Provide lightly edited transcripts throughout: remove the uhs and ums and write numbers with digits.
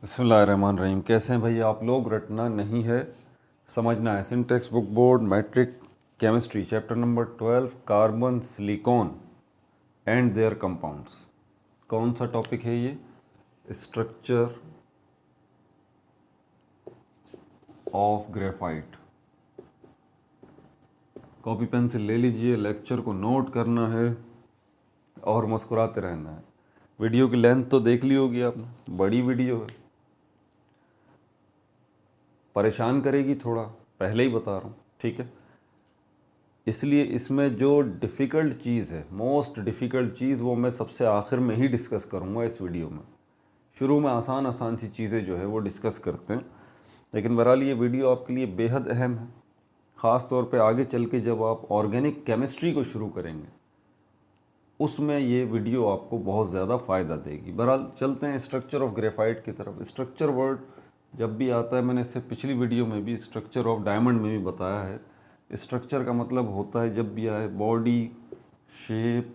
बिस्मिल्लाहिर्रहमानिर्रहीम। कैसे हैं भैया आप लोग? रटना नहीं है, समझना है। Syntax book board matric chemistry chapter number 12 carbon silicon and their compounds. कौन सा टॉपिक है ये? Structure of graphite. Copy pencil ले लीजिए, लेक्चर को नोट करना है और मुस्कुराते रहना है। वीडियो की लेंथ तो देख ली होगी आपने, बड़ी वीडियो है, परेशान करेगी थोड़ा, पहले ही बता रहा हूँ, ठीक है। इसलिए इसमें जो डिफ़िकल्ट चीज़ है, मोस्ट डिफ़िकल्ट चीज़, वो मैं सबसे आखिर में ही डिस्कस करूँगा इस वीडियो में। शुरू में आसान आसान सी चीज़ें जो है वो डिस्कस करते हैं, लेकिन बहरहाल ये वीडियो आपके लिए बेहद अहम है। ख़ास तौर पे आगे चल के जब आप ऑर्गेनिक केमिस्ट्री को शुरू करेंगे, उसमें ये वीडियो आपको बहुत ज़्यादा फ़ायदा देगी। बहरहाल चलते हैं स्ट्रक्चर ऑफ ग्रेफाइट की तरफ। स्ट्रक्चर वर्ड जब भी आता है, मैंने इससे पिछली वीडियो में भी स्ट्रक्चर ऑफ डायमंड में भी बताया है, स्ट्रक्चर का मतलब होता है जब भी आए बॉडी, शेप,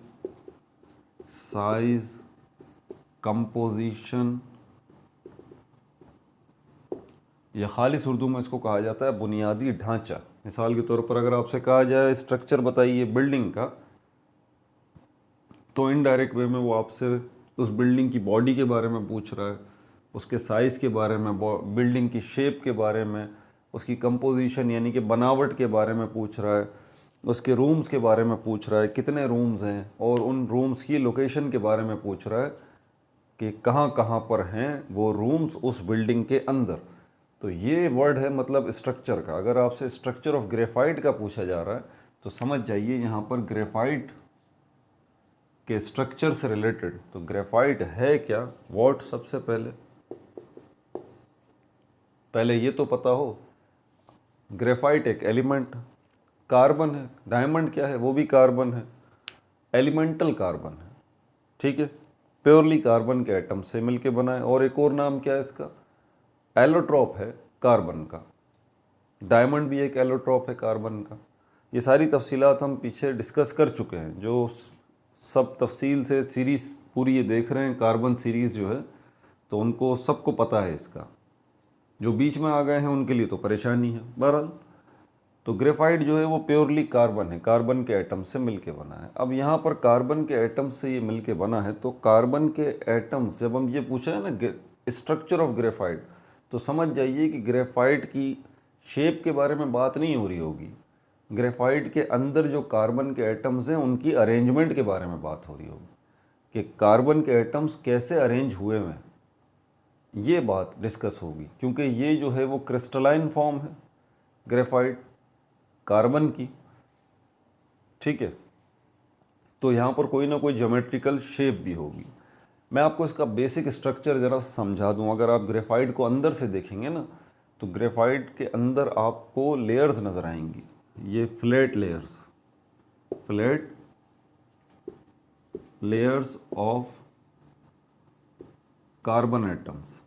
साइज, कंपोजिशन, या खालिस उर्दू में इसको कहा जाता है बुनियादी ढांचा। मिसाल के तौर पर अगर आपसे कहा जाए स्ट्रक्चर बताइए बिल्डिंग का, तो इनडायरेक्ट वे में वो आपसे उस बिल्डिंग की बॉडी के बारे में पूछ रहा है, उसके साइज़ के बारे में, बिल्डिंग की शेप के बारे में, उसकी कंपोजिशन यानी कि बनावट के बारे में पूछ रहा है, उसके रूम्स के बारे में पूछ रहा है, कितने रूम्स हैं, और उन रूम्स की लोकेशन के बारे में पूछ रहा है कि कहाँ कहाँ पर हैं वो रूम्स उस बिल्डिंग के अंदर। तो ये वर्ड है मतलब स्ट्रक्चर का। अगर आपसे स्ट्रक्चर ऑफ ग्रेफाइट का पूछा जा रहा है तो समझ जाइए यहाँ पर ग्रेफाइट के स्ट्रक्चर से रिलेटेड। तो ग्रेफाइट है क्या, व्हाट, सबसे पहले ये तो पता हो, ग्रेफाइट एक एलिमेंट, कार्बन है। डायमंड क्या है? वो भी कार्बन है, एलिमेंटल कार्बन है, ठीक है, प्योरली कार्बन के एटम से मिलके बना है। और एक और नाम क्या है इसका? एलोट्रॉप है कार्बन का। डायमंड भी एक एलोट्रॉप है कार्बन का। ये सारी तफसीलात हम पीछे डिस्कस कर चुके हैं। जो सब तफसील से सीरीज़ पूरी ये देख रहे हैं, कार्बन सीरीज़ जो है, तो उनको सबको पता है इसका। जो बीच में आ गए हैं उनके लिए तो परेशानी है। बहरहाल तो ग्रेफाइट जो है वो प्योरली कार्बन है, कार्बन के एटम से मिलके बना है। अब यहाँ पर कार्बन के एटम से ये मिलके बना है, तो कार्बन के एटम्स, जब हम ये पूछे हैं ना स्ट्रक्चर ऑफ ग्रेफाइट, तो समझ जाइए कि ग्रेफाइट की शेप के बारे में बात नहीं हो रही होगी। ग्रेफाइट के अंदर जो कार्बन के एटम्स हैं उनकी अरेंजमेंट के बारे में बात हो रही होगी कि कार्बन के एटम्स कैसे अरेंज हुए हैं, ये बात डिस्कस होगी। क्योंकि ये जो है वो क्रिस्टलाइन फॉर्म है ग्रेफाइट कार्बन की, ठीक है, तो यहाँ पर कोई ना कोई ज्योमेट्रिकल शेप भी होगी। मैं आपको इसका बेसिक स्ट्रक्चर ज़रा समझा दूँ। अगर आप ग्रेफाइट को अंदर से देखेंगे ना, तो ग्रेफाइट के अंदर आपको लेयर्स नज़र आएंगी। ये flat layers, flat layers of carbon atoms,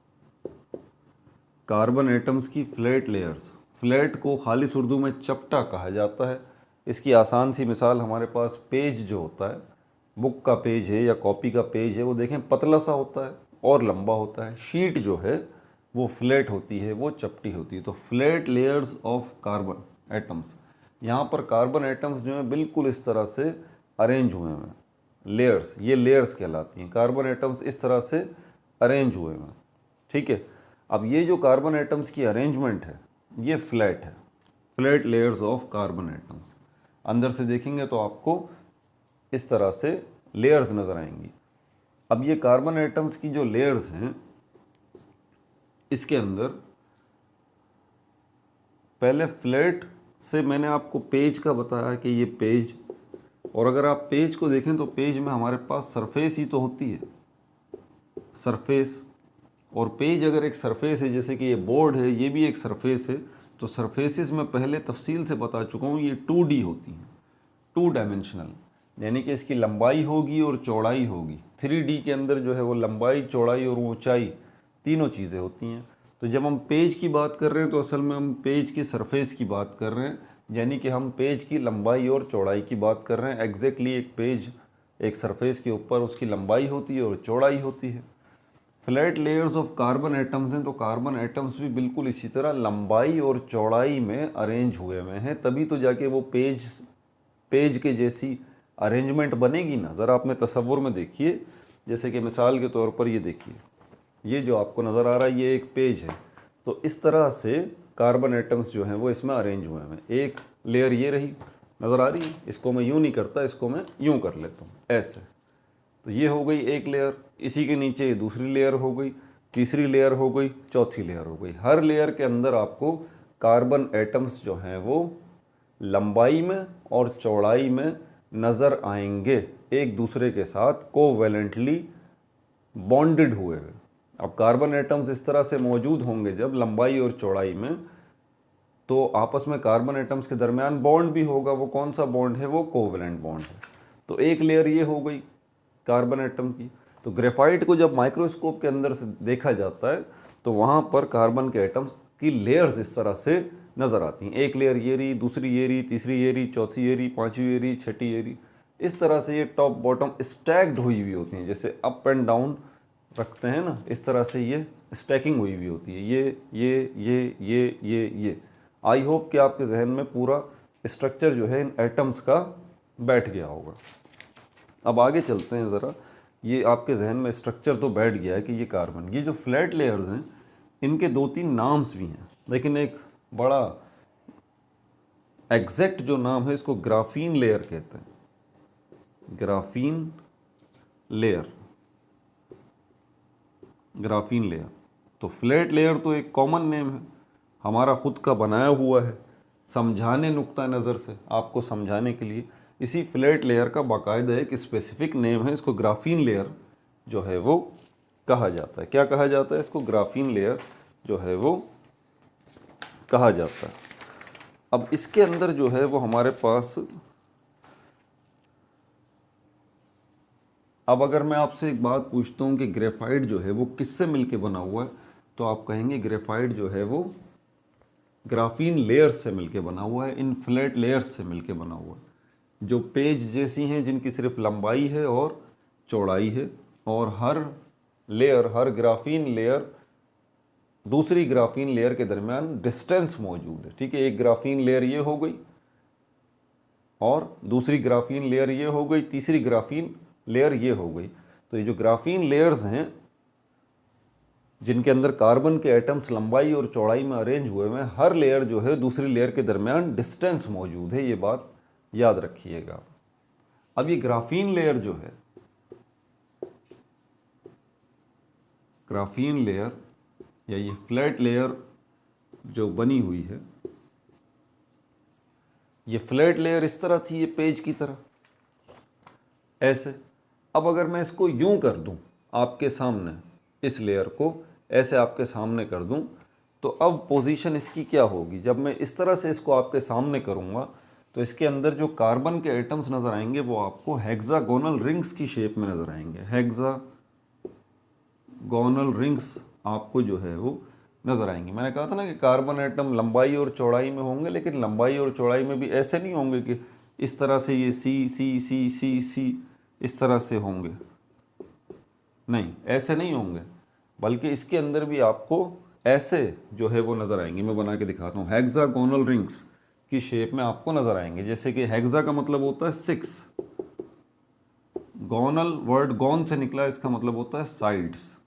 carbon atoms की फ्लैट लेयर्स। फ्लैट को खालिस उर्दू में चपटा कहा जाता है। इसकी आसान सी मिसाल, हमारे पास पेज जो होता है, बुक का पेज है या कॉपी का पेज है, वो देखें पतला सा होता है और लंबा होता है। शीट जो है वो फ्लैट होती है, वो चपटी होती है। तो flat layers of carbon atoms, यहाँ पर कार्बन एटम्स जो हैं बिल्कुल इस तरह से अरेंज हुए हैं, लेयर्स, ये लेयर्स कहलाती हैं। कार्बन एटम्स इस तरह से अरेंज हुए हैं, ठीक है। अब ये जो कार्बन एटम्स की अरेंजमेंट है ये फ्लैट है, flat layers of carbon atoms. अंदर से देखेंगे तो आपको इस तरह से लेयर्स नज़र आएंगी। अब ये कार्बन एटम्स की जो लेयर्स हैं, इसके अंदर पहले फ्लैट से मैंने आपको पेज का बताया कि ये पेज, और अगर आप पेज को देखें तो पेज में हमारे पास सरफेस ही तो होती है, सरफेस। और पेज अगर एक सरफेस है, जैसे कि ये बोर्ड है, ये भी एक सरफेस है, तो सरफेसेस में पहले तफसील से बता चुका हूँ, ये 2D होती हैं, 2 डायमेंशनल, यानी कि इसकी लंबाई होगी और चौड़ाई होगी। 3D के अंदर जो है वो लंबाई, चौड़ाई और ऊंचाई तीनों चीज़ें होती हैं। तो जब हम पेज की बात कर रहे हैं तो असल में हम पेज की सरफेस की बात कर रहे हैं, यानी कि हम पेज की लंबाई और चौड़ाई की बात कर रहे हैं। एग्जैक्टली एक पेज, एक सरफेस के ऊपर उसकी लंबाई होती है और चौड़ाई होती है। Flat layers of carbon atoms हैं, तो कार्बन एटम्स भी बिल्कुल इसी तरह लंबाई और चौड़ाई में अरेंज हुए हुए हैं, तभी तो जाके वो पेज के जैसी अरेंजमेंट बनेगी ना। ज़रा अपने तसव्वुर में देखिए, जैसे कि मिसाल के तौर पर ये देखिए, ये जो आपको नज़र आ रहा है ये एक पेज है, तो इस तरह से कार्बन एटम्स जो हैं वो इसमें अरेंज हुए हैं। एक लेयर ये रही, नज़र आ रही है, इसको मैं यूँ नहीं करता, इसको मैं यूँ कर लेता हूँ ऐसे, तो ये हो गई एक लेयर। इसी के नीचे दूसरी लेयर हो गई, तीसरी लेयर हो गई, चौथी लेयर हो गई। हर लेयर के अंदर आपको कार्बन एटम्स जो हैं वो लंबाई में और चौड़ाई में नज़र आएंगे, एक दूसरे के साथ कोवैलेंटली बॉन्डेड हुए हुए। अब कार्बन एटम्स इस तरह से मौजूद होंगे जब लंबाई और चौड़ाई में, तो आपस में कार्बन एटम्स के दरमियान बॉन्ड भी होगा। वो कौन सा बॉन्ड है? वो कोवैलेंट बॉन्ड है। तो एक लेयर ये हो गई कार्बन एटम की। तो ग्रेफाइट को जब माइक्रोस्कोप के अंदर से देखा जाता है तो वहाँ पर कार्बन के एटम्स की लेयर्स इस तरह से नज़र आती हैं। एक लेयर ये रही, दूसरी ये रही, तीसरी ये रही, चौथी ये रही, पाँचवीं ये रही, छठी ये रही। इस तरह से ये टॉप बॉटम स्टैक्ड हुई हुई होती हैं, जैसे अप एंड डाउन रखते हैं ना, इस तरह से ये स्टैकिंग हुई हुई होती है। ये आई होप कि आपके जहन में पूरा स्ट्रक्चर जो है इन एटम्स का बैठ गया होगा। अब आगे चलते हैं ज़रा। ये आपके जहन में स्ट्रक्चर तो बैठ गया है कि ये कार्बन, ये जो फ्लैट लेयर्स हैं इनके दो तीन नाम्स भी हैं, लेकिन एक बड़ा एग्जैक्ट जो नाम है इसको ग्राफीन लेयर कहते हैं। Graphene layer, graphene layer. तो फ्लैट लेयर तो एक कॉमन नेम है, हमारा खुद का बनाया हुआ है, समझाने नुक्ता नज़र से आपको समझाने के लिए। इसी फ्लैट लेयर का बाकायदा एक स्पेसिफिक नेम है, इसको ग्राफीन लेयर जो है वो कहा जाता है। क्या कहा जाता है इसको? ग्राफीन लेयर जो है वो कहा जाता है। अब इसके अंदर जो है वो हमारे पास, अब अगर मैं आपसे एक बात पूछता हूँ कि ग्रेफाइट जो है वो किससे मिलके बना हुआ है, तो आप कहेंगे ग्रेफाइट जो है वो ग्राफीन लेयर्स से मिलके बना हुआ है, इन फ्लैट लेयर्स से मिलके बना हुआ है, जो पेज जैसी हैं, जिनकी सिर्फ लंबाई है और चौड़ाई है, और हर लेयर, हर ग्राफीन लेयर दूसरी ग्राफीन लेयर के दरमियान डिस्टेंस मौजूद है। ठीक है, एक ग्राफीन लेयर ये हो गई और दूसरी ग्राफीन लेयर ये हो गई, तीसरी ग्राफीन लेयर ये हो गई। तो ये जो ग्राफीन लेयर्स हैं जिनके अंदर कार्बन के एटम्स लंबाई और चौड़ाई में अरेंज हुए हैं, हर लेयर जो है दूसरी लेयर के दरमियान डिस्टेंस मौजूद है, ये बात याद रखिएगा। अब ये ग्राफीन लेयर जो है, ग्राफीन लेयर या ये फ्लैट लेयर जो बनी हुई है, ये फ्लैट लेयर इस तरह थी, ये पेज की तरह ऐसे। अब अगर मैं इसको यूं कर दूं आपके सामने, इस लेयर को ऐसे आपके सामने कर दूं, तो अब पोजीशन इसकी क्या होगी? जब मैं इस तरह से इसको आपके सामने करूंगा तो इसके अंदर जो कार्बन के एटम्स नज़र आएंगे वो आपको हेक्सागोनल रिंग्स की शेप में नज़र आएंगे। हेक्सागोनल रिंग्स आपको जो है वो नज़र आएंगी। मैंने कहा था ना कि कार्बन एटम लंबाई और चौड़ाई में होंगे, लेकिन लंबाई और चौड़ाई में भी ऐसे नहीं होंगे कि इस तरह से ये सी सी सी सी सी इस तरह से होंगे, नहीं, ऐसे नहीं होंगे, बल्कि इसके अंदर भी आपको ऐसे जो है वो नज़र आएंगी। मैं बना के दिखाता हूँ। हेक्सागोनल रिंग्स की शेप में आपको नज़र आएंगे। जैसे कि हेक्सा का मतलब होता है 6, गोनल वर्ड गोन से निकला, इसका मतलब होता है साइड्स।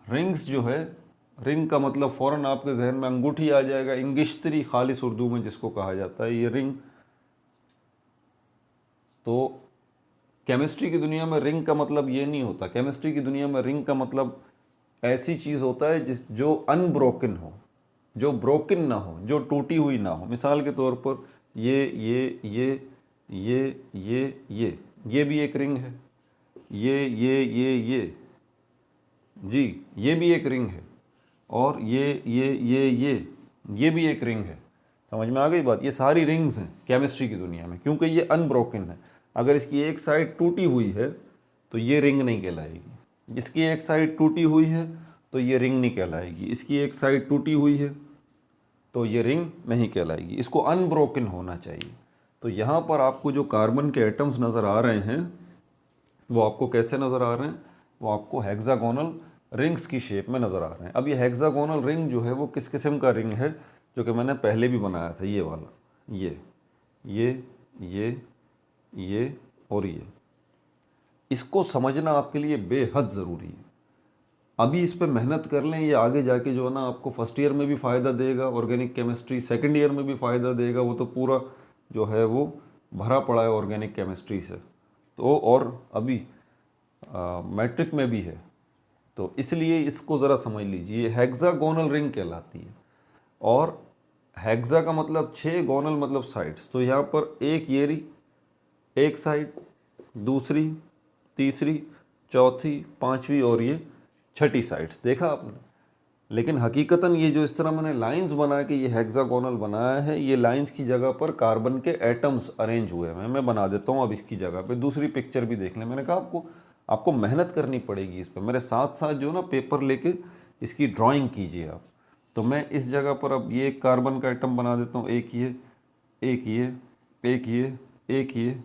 रिंग्स जो है, रिंग का मतलब फ़ौरन आपके जहन में अंगूठी आ जाएगा, इंगिश्तरी खालिस उर्दू में जिसको कहा जाता है, ये रिंग। तो केमिस्ट्री की दुनिया में रिंग का मतलब ये नहीं होता। केमिस्ट्री की दुनिया में रिंग का मतलब ऐसी चीज़ होता है जो अनब्रोकन हो, जो ब्रोकन ना हो, जो टूटी हुई ना हो। मिसाल के तौर पर ये भी एक रिंग है, ये जी, ये भी एक रिंग है, और ये भी एक रिंग है। समझ में आ गई बात? ये सारी रिंग्स हैं केमिस्ट्री की दुनिया में, क्योंकि ये अनब्रोकन है। अगर इसकी एक साइड टूटी हुई है तो ये रिंग नहीं कहलाएगी। इसकी एक साइड टूटी हुई है तो ये रिंग नहीं कहलाएगी। इसकी एक साइड टूटी हुई है तो ये रिंग नहीं कहलाएगी। इसको अनब्रोकन होना चाहिए। तो यहाँ पर आपको जो कार्बन के एटम्स नज़र आ रहे हैं वो आपको कैसे नज़र आ रहे हैं? वो आपको हेक्सागोनल रिंग्स की शेप में नज़र आ रहे हैं। अब ये हेक्सागोनल रिंग जो है वो किस किस्म का रिंग है, जो कि मैंने पहले भी बनाया था, ये वाला, ये और ये। इसको समझना आपके लिए बेहद ज़रूरी है। अभी इस पे मेहनत कर लें, ये आगे जाके जो है ना आपको फर्स्ट ईयर में भी फ़ायदा देगा ऑर्गेनिक केमिस्ट्री, सेकंड ईयर में भी फ़ायदा देगा, वो तो पूरा जो है वो भरा पड़ा है ऑर्गेनिक केमिस्ट्री से। तो और अभी मैट्रिक में भी है, तो इसलिए इसको ज़रा समझ लीजिए। हेक्सागोनल रिंग कहलाती है, और हेक्सा का मतलब 6, गोनल मतलब साइड्स। तो यहाँ पर एक ये रही एक साइड, दूसरी, तीसरी, चौथी, पांचवी और ये छठी साइड्स, देखा आपने। लेकिन हकीकतन ये जो इस तरह मैंने लाइंस बना के ये हेक्सागोनल बनाया है, ये लाइंस की जगह पर कार्बन के एटम्स अरेंज हुए हैं। मैं बना देता हूँ अब इसकी जगह पे। दूसरी पिक्चर भी देख लें। मैंने कहा आपको मेहनत करनी पड़ेगी इस पर, मेरे साथ साथ जो ना पेपर लेके इसकी ड्राइंग कीजिए आप। तो मैं इस जगह पर अब ये एक कार्बन का एटम बना देता हूँ, एक ये, एक ये, एक ये, एक ये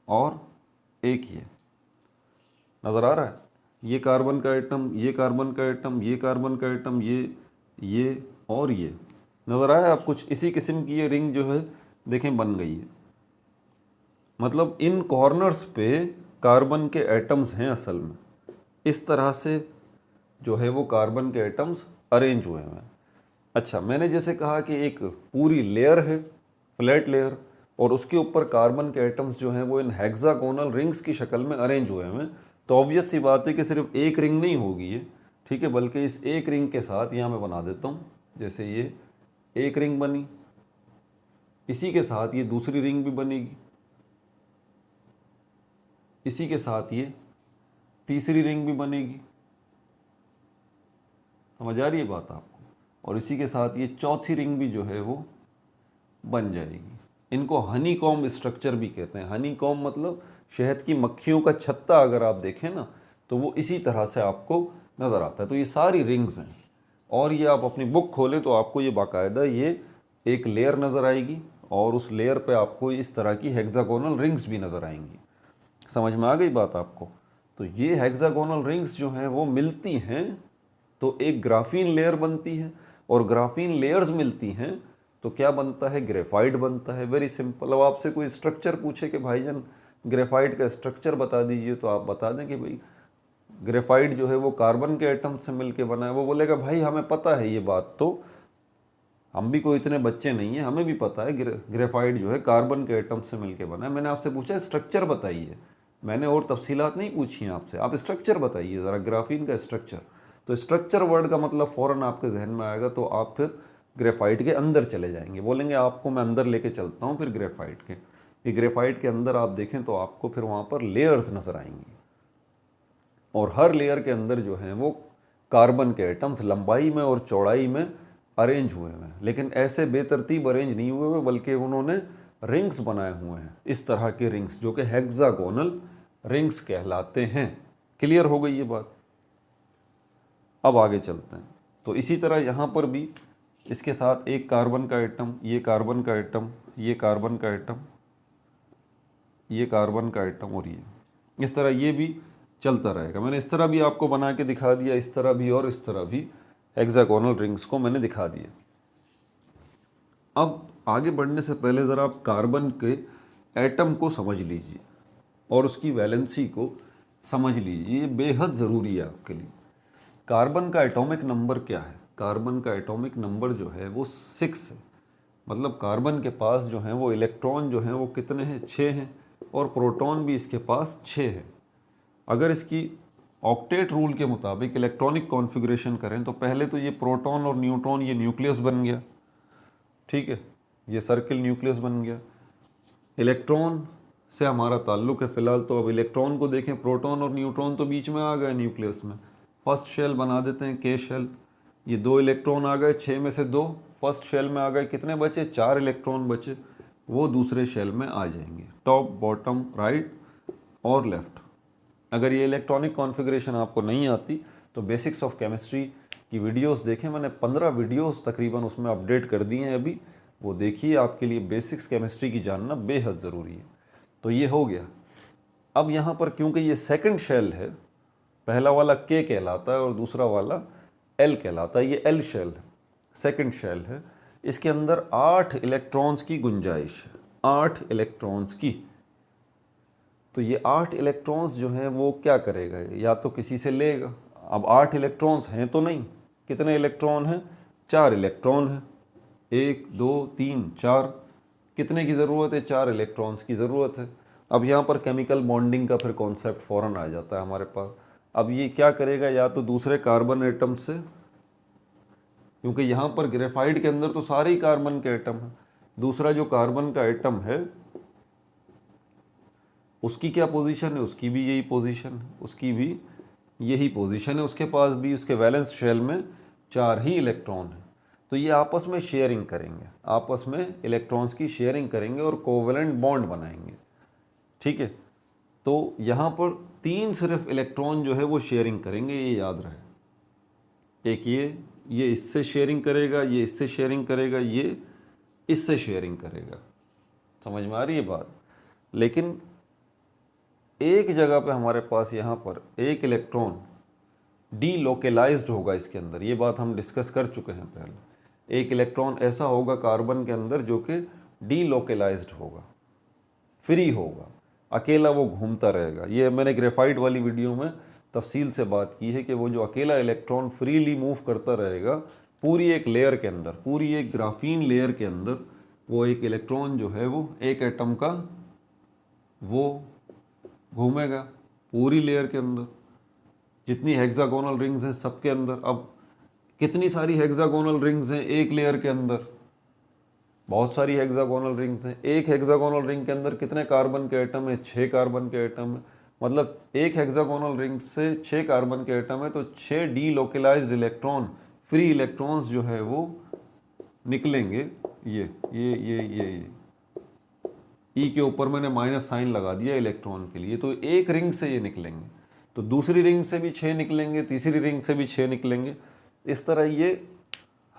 और एक ये, नज़र आ रहा है। ये कार्बन का एटम, ये कार्बन का एटम, ये कार्बन का एटम, ये और ये, नज़र आया आप। कुछ इसी किस्म की ये रिंग जो है देखें बन गई है। मतलब इन कॉर्नर्स पे कार्बन के एटम्स हैं असल में, इस तरह से जो है वो कार्बन के एटम्स अरेंज हुए हैं। अच्छा, मैंने जैसे कहा कि एक पूरी लेयर है, फ्लैट लेयर, और उसके ऊपर कार्बन के एटम्स जो हैं वो इन हेक्सागोनल रिंग्स की शक्ल में अरेंज हुए हैं। तो ऑब्वियस सी बात है कि सिर्फ एक रिंग नहीं होगी ये, ठीक है, बल्कि इस एक रिंग के साथ यहाँ मैं बना देता हूँ, जैसे ये एक रिंग बनी, इसी के साथ ये दूसरी रिंग भी बनेगी, इसी के साथ ये तीसरी रिंग भी बनेगी, समझ आ रही है बात आपको, और इसी के साथ ये चौथी रिंग भी जो है वो बन जाएगी। इनको हनी कॉम्ब स्ट्रक्चर भी कहते हैं। हनी कॉम्ब मतलब शहद की मक्खियों का छत्ता, अगर आप देखें ना तो वो इसी तरह से आपको नज़र आता है। तो ये सारी रिंग्स हैं, और ये आप अपनी बुक खोलें तो आपको ये बाकायदा ये एक लेयर नज़र आएगी, और उस लेयर पे आपको इस तरह की हेक्सागोनल रिंग्स भी नज़र आएंगी। समझ में आ गई बात आपको। तो ये हेक्सागोनल रिंग्स जो हैं वो मिलती हैं तो एक ग्राफीन लेयर बनती है, और ग्राफीन लेयर्स मिलती हैं तो क्या बनता है, ग्रेफाइट बनता है। Very simple. अब आपसे कोई स्ट्रक्चर पूछे कि भाईजान ग्रेफाइट का स्ट्रक्चर बता दीजिए, तो आप बता दें कि भाई ग्रेफाइट जो है वो कार्बन के एटम से मिलके बना है। वो बोलेगा भाई हमें पता है ये बात, तो हम भी कोई इतने बच्चे नहीं हैं, हमें भी पता है ग्रेफाइट जो है कार्बन के एटम से मिलके बना है। मैंने आपसे पूछा स्ट्रक्चर बताइए, मैंने और तफसीलात नहीं पूछी हैं आपसे, आप स्ट्रक्चर बताइए ज़रा, ग्राफीन का स्ट्रक्चर। तो स्ट्रक्चर वर्ड का मतलब फ़ौरन आपके जहन में आएगा, तो आप फिर ग्रेफाइट के अंदर चले जाएंगे, बोलेंगे आपको मैं अंदर लेके चलता हूँ फिर ग्रेफाइट के। कि ग्रेफाइट के अंदर आप देखें तो आपको फिर वहाँ पर लेयर्स नज़र आएंगी, और हर लेयर के अंदर जो हैं वो कार्बन के एटम्स लंबाई में और चौड़ाई में अरेंज हुए हैं। लेकिन ऐसे बेतरतीब अरेंज नहीं हुए हैं, बल्कि उन्होंने रिंग्स बनाए हुए हैं, इस तरह के रिंग्स जो कि हेक्सागोनल रिंग्स कहलाते हैं। क्लियर हो गई ये बात। अब आगे चलते हैं। तो इसी तरह यहाँ पर भी इसके साथ एक कार्बन का एटम, ये कार्बन का एटम, ये कार्बन का एटम, ये कार्बन का एटम, और ये इस तरह ये भी चलता रहेगा। मैंने इस तरह भी आपको बना के दिखा दिया, इस तरह भी और इस तरह भी हेक्सागोनल रिंग्स को मैंने दिखा दिया। अब आगे बढ़ने से पहले ज़रा आप कार्बन के एटम को समझ लीजिए और उसकी वैलेंसी को समझ लीजिए, ये बेहद ज़रूरी है आपके लिए। कार्बन का एटॉमिक नंबर क्या है? कार्बन का एटॉमिक नंबर जो है वो 6 है। मतलब कार्बन के पास जो है वो इलेक्ट्रॉन जो हैं वो कितने हैं? 6 हैं, और प्रोटॉन भी इसके पास 6 है। अगर इसकी ऑक्टेट रूल के मुताबिक इलेक्ट्रॉनिक कॉन्फ़िगरेशन करें तो पहले तो ये प्रोटॉन और न्यूट्रॉन, ये न्यूक्लियस बन गया, ठीक है, ये सर्किल न्यूक्लियस बन गया। इलेक्ट्रॉन से हमारा ताल्लुक़ है फ़िलहाल, तो अब इलेक्ट्रॉन को देखें, प्रोटॉन और न्यूट्रॉन तो बीच में आ गए न्यूक्लियस में। फर्स्ट शेल बना देते हैं, के शेल। ये 2 इलेक्ट्रॉन आ गए, 6 में से 2 फर्स्ट शेल में आ गए। कितने बचे? 4 इलेक्ट्रॉन बचे, वो दूसरे शेल में आ जाएंगे, टॉप, बॉटम, राइट और लेफ़्ट। अगर ये इलेक्ट्रॉनिक कॉन्फ़िगरेशन आपको नहीं आती तो बेसिक्स ऑफ केमिस्ट्री की वीडियोस देखें, मैंने 15 वीडियोस तकरीबन उसमें अपडेट कर दिए हैं अभी, वो देखिए। आपके लिए बेसिक्स केमिस्ट्री की जानना बेहद ज़रूरी है। तो ये हो गया। अब यहाँ पर क्योंकि ये सेकंड शेल है पहला वाला K कहलाता है और दूसरा वाला L कहलाता है। ये L शेल है, सेकंड शेल है। इसके अंदर 8 इलेक्ट्रॉन्स की गुंजाइश है, 8 इलेक्ट्रॉन्स की। तो ये 8 इलेक्ट्रॉन्स जो हैं वो क्या करेगा, या तो किसी से लेगा। अब 8 इलेक्ट्रॉन्स हैं तो नहीं, कितने इलेक्ट्रॉन हैं, 4 इलेक्ट्रॉन हैं, 1 2 3 4। कितने की ज़रूरत है, 4 इलेक्ट्रॉन्स की ज़रूरत है। अब यहाँ पर केमिकल बॉन्डिंग का फिर कॉन्सेप्ट फ़ौरन आ जाता है हमारे पास। अब ये क्या करेगा, या तो दूसरे कार्बन एटम से, क्योंकि यहाँ पर ग्रेफाइट के अंदर तो सारे ही कार्बन के एटम हैं, दूसरा जो कार्बन का एटम है उसकी क्या पोजीशन है, उसकी भी यही पोजीशन है, उसकी भी यही पोजीशन है, उसके पास भी उसके वैलेंस शेल में 4 ही इलेक्ट्रॉन है। तो ये आपस में शेयरिंग करेंगे, आपस में इलेक्ट्रॉन्स की शेयरिंग करेंगे और कोवेलेंट बॉन्ड बनाएंगे। ठीक है, तो यहाँ पर 3 सिर्फ इलेक्ट्रॉन जो है वो शेयरिंग करेंगे, ये याद रहे। एक ये इससे शेयरिंग करेगा, ये इससे शेयरिंग करेगा, ये इससे शेयरिंग करेगा। समझ में आ रही है बात। लेकिन एक जगह पे हमारे पास यहाँ पर एक इलेक्ट्रॉन डीलोकेलाइज्ड होगा इसके अंदर, ये बात हम डिस्कस कर चुके हैं पहले। एक इलेक्ट्रॉन ऐसा होगा कार्बन के अंदर जो कि डीलोकेलाइज्ड होगा, फ्री होगा, अकेला वो घूमता रहेगा। ये मैंने ग्रेफाइट वाली वीडियो में तफसील से बात की है कि वो जो अकेला इलेक्ट्रॉन फ्रीली मूव करता रहेगा पूरी एक लेयर के अंदर, पूरी एक ग्राफीन लेयर के अंदर, वो एक इलेक्ट्रॉन जो है वो एक एटम का वो घूमेगा पूरी लेयर के अंदर, जितनी हेक्सागोनल रिंग्स हैं सबके अंदर। अब कितनी सारी हेक्सागोनल रिंग्स हैं एक लेयर के अंदर, बहुत सारी हेक्सागोनल रिंग्स हैं। एक हेक्सागोनल रिंग के अंदर कितने कार्बन के एटम है, 6 कार्बन के एटम है। मतलब एक हेक्सागोनल रिंग से 6 कार्बन के एटम है, तो 6 डीलोकेलाइज्ड इलेक्ट्रॉन, फ्री इलेक्ट्रॉन्स जो है वो निकलेंगे। ये ई के ऊपर मैंने माइनस साइन लगा दिया इलेक्ट्रॉन के लिए, तो एक रिंग से ये निकलेंगे, तो दूसरी रिंग से भी 6 निकलेंगे, तीसरी रिंग से भी 6 निकलेंगे। इस तरह ये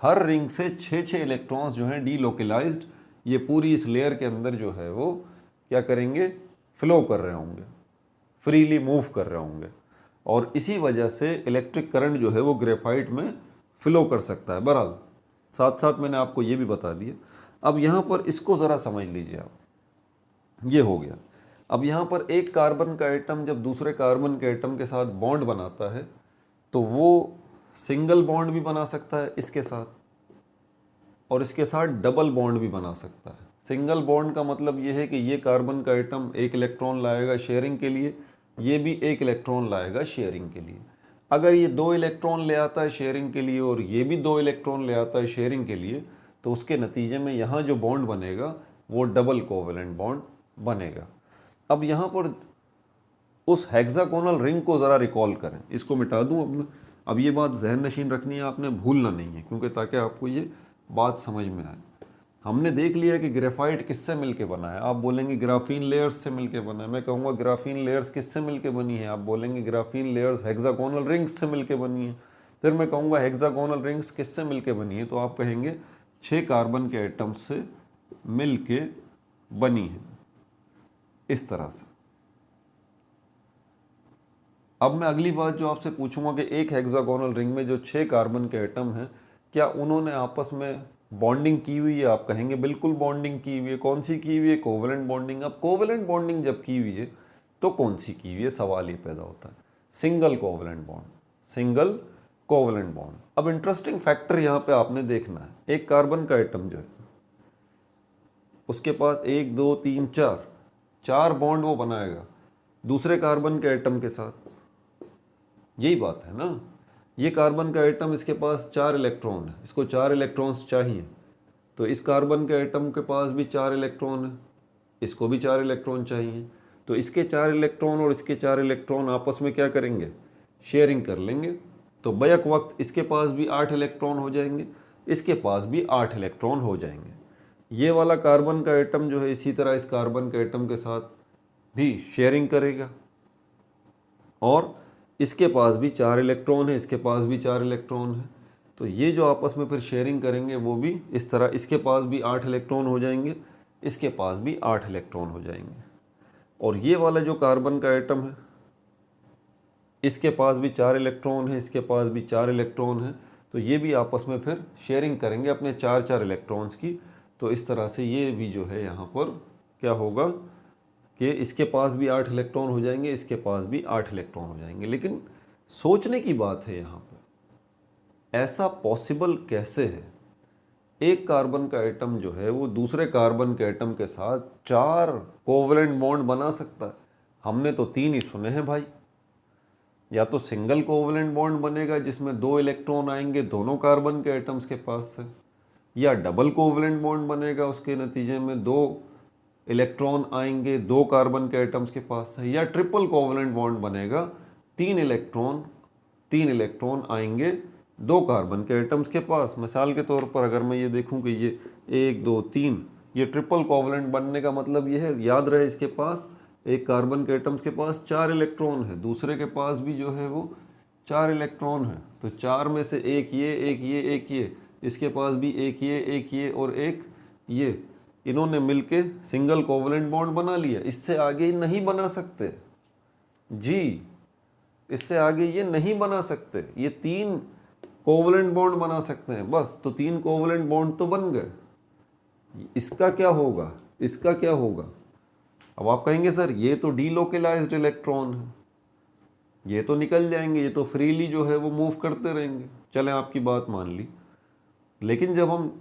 हर रिंग से 6 इलेक्ट्रॉन्स जो हैं डीलोकेलाइज्ड, ये पूरी इस लेयर के अंदर जो है वो क्या करेंगे, फ्लो कर रहे होंगे, फ्रीली मूव कर रहे होंगे। और इसी वजह से इलेक्ट्रिक करंट जो है वो ग्रेफाइट में फ्लो कर सकता है। बहरहाल साथ साथ मैंने आपको ये भी बता दिया। अब यहाँ पर इसको ज़रा समझ लीजिए आप, ये हो गया। अब यहाँ पर एक कार्बन का एटम जब दूसरे कार्बन के एटम के साथ बॉन्ड बनाता है तो वो सिंगल बॉन्ड भी बना सकता है इसके साथ, और इसके साथ डबल बॉन्ड भी बना सकता है। सिंगल बॉन्ड का मतलब ये है कि ये कार्बन का एटम एक इलेक्ट्रॉन लाएगा शेयरिंग के लिए, ये भी एक इलेक्ट्रॉन लाएगा शेयरिंग के लिए। अगर ये 2 इलेक्ट्रॉन ले आता है शेयरिंग के लिए और ये भी 2 इलेक्ट्रॉन ले आता है शेयरिंग के लिए, तो उसके नतीजे में यहाँ जो बॉन्ड बनेगा वो डबल कोवेलेंट बॉन्ड बनेगा। अब यहाँ पर उस हेक्सागोनल रिंग को ज़रा रिकॉल करें, इसको मिटा दूँ अपना। अब ये बात जहन नशीन रखनी है, आपने भूलना नहीं है, क्योंकि ताकि आपको ये बात समझ में आए। हमने देख लिया कि ग्रेफाइट किससे मिलके बना है, आप बोलेंगे ग्राफीन लेयर्स से मिलके बना है। मैं कहूँगा ग्राफीन लेयर्स किससे मिलके बनी है, आप बोलेंगे ग्राफीन लेयर्स हेक्सागोनल रिंग्स से मिलके बनी है। फिर मैं कहूँगा हेक्सागोनल रिंग्स किससे मिलके बनी है, तो आप कहेंगे 6 कार्बन के एटम से मिलके बनी है, इस तरह से। अब मैं अगली बात जो आपसे पूछूंगा कि एक हेक्सागोनल रिंग में जो 6 कार्बन के एटम हैं, क्या उन्होंने आपस में बॉन्डिंग की हुई है, आप कहेंगे बिल्कुल बॉन्डिंग की हुई है। कौन सी की हुई है, कोवेलेंट बॉन्डिंग। अब कोवेलेंट बॉन्डिंग जब की हुई है तो कौन सी की हुई है, सवाल ये पैदा होता है, single covalent bond, single covalent bond. अब इंटरेस्टिंग फैक्टर यहाँ पे आपने देखना है, एक कार्बन का एटम जो है उसके पास 1 2 3 4 बॉन्ड वो बनाएगा दूसरे कार्बन के एटम के साथ, यही बात है ना। ये कार्बन का एटम, इसके पास 4 इलेक्ट्रॉन है, इसको 4 इलेक्ट्रॉन्स चाहिए, तो इस कार्बन के एटम के पास भी 4 इलेक्ट्रॉन है, इसको भी 4 इलेक्ट्रॉन चाहिए। तो इसके 4 इलेक्ट्रॉन और इसके 4 इलेक्ट्रॉन आपस में क्या करेंगे, शेयरिंग कर लेंगे। तो बैक वक्त इसके पास भी 8 इलेक्ट्रॉन हो जाएंगे, इसके पास भी 8 इलेक्ट्रॉन हो जाएंगे। ये वाला कार्बन का एटम जो है इसी तरह इस कार्बन के एटम के साथ भी शेयरिंग करेगा, और इसके पास भी 4 इलेक्ट्रॉन है, इसके पास भी 4 इलेक्ट्रॉन है। तो ये जो आपस में फिर शेयरिंग करेंगे वो भी इस तरह, इसके पास भी 8 इलेक्ट्रॉन हो जाएंगे, इसके पास भी 8 इलेक्ट्रॉन हो जाएंगे। और ये वाला जो कार्बन का एटम है इसके पास भी 4 इलेक्ट्रॉन है, इसके पास भी 4 इलेक्ट्रॉन है, तो ये भी आपस में फिर शेयरिंग करेंगे अपने 4 इलेक्ट्रॉन्स की। तो इस तरह से ये भी जो है यहाँ पर क्या होगा कि इसके पास भी 8 इलेक्ट्रॉन हो जाएंगे, इसके पास भी 8 इलेक्ट्रॉन हो जाएंगे। लेकिन सोचने की बात है यहाँ पर, ऐसा पॉसिबल कैसे है? एक कार्बन का एटम जो है वो दूसरे कार्बन के एटम के साथ 4 कोवलेंट बॉन्ड बना सकता है। हमने तो 3 ही सुने हैं भाई। या तो सिंगल कोवलेंट बॉन्ड बनेगा जिसमें 2 इलेक्ट्रॉन आएंगे दोनों कार्बन के एटम्स के पास से, या डबल कोवलेंट बॉन्ड बनेगा, उसके नतीजे में 2 इलेक्ट्रॉन आएंगे 2 कार्बन के एटम्स के पास से, या ट्रिपल कोवलेंट बॉन्ड बनेगा 3 इलेक्ट्रॉन आएंगे 2 कार्बन के एटम्स के पास। मिसाल के तौर पर अगर मैं ये देखूं कि ये 1 2 3, ये ट्रिपल कोवलेंट बनने का मतलब ये है, याद रहे इसके पास एक कार्बन के एटम्स के पास 4 इलेक्ट्रॉन है, दूसरे के पास भी जो है वो 4 इलेक्ट्रॉन है। तो 4 में से एक ये, इसके पास भी एक ये और एक ये, इन्होंने मिलके सिंगल कोवलेंट बॉन्ड बना लिया। इससे आगे नहीं बना सकते जी, इससे आगे ये नहीं बना सकते। ये 3 कोवलेंट बॉन्ड बना सकते हैं बस। तो 3 कोवलेंट बॉन्ड तो बन गए। इसका क्या होगा, इसका क्या होगा? अब आप कहेंगे सर ये तो डीलोकलाइज्ड इलेक्ट्रॉन है, ये तो निकल जाएंगे, ये तो फ्रीली जो है वो मूव करते रहेंगे। चलें आपकी बात मान ली, लेकिन जब हम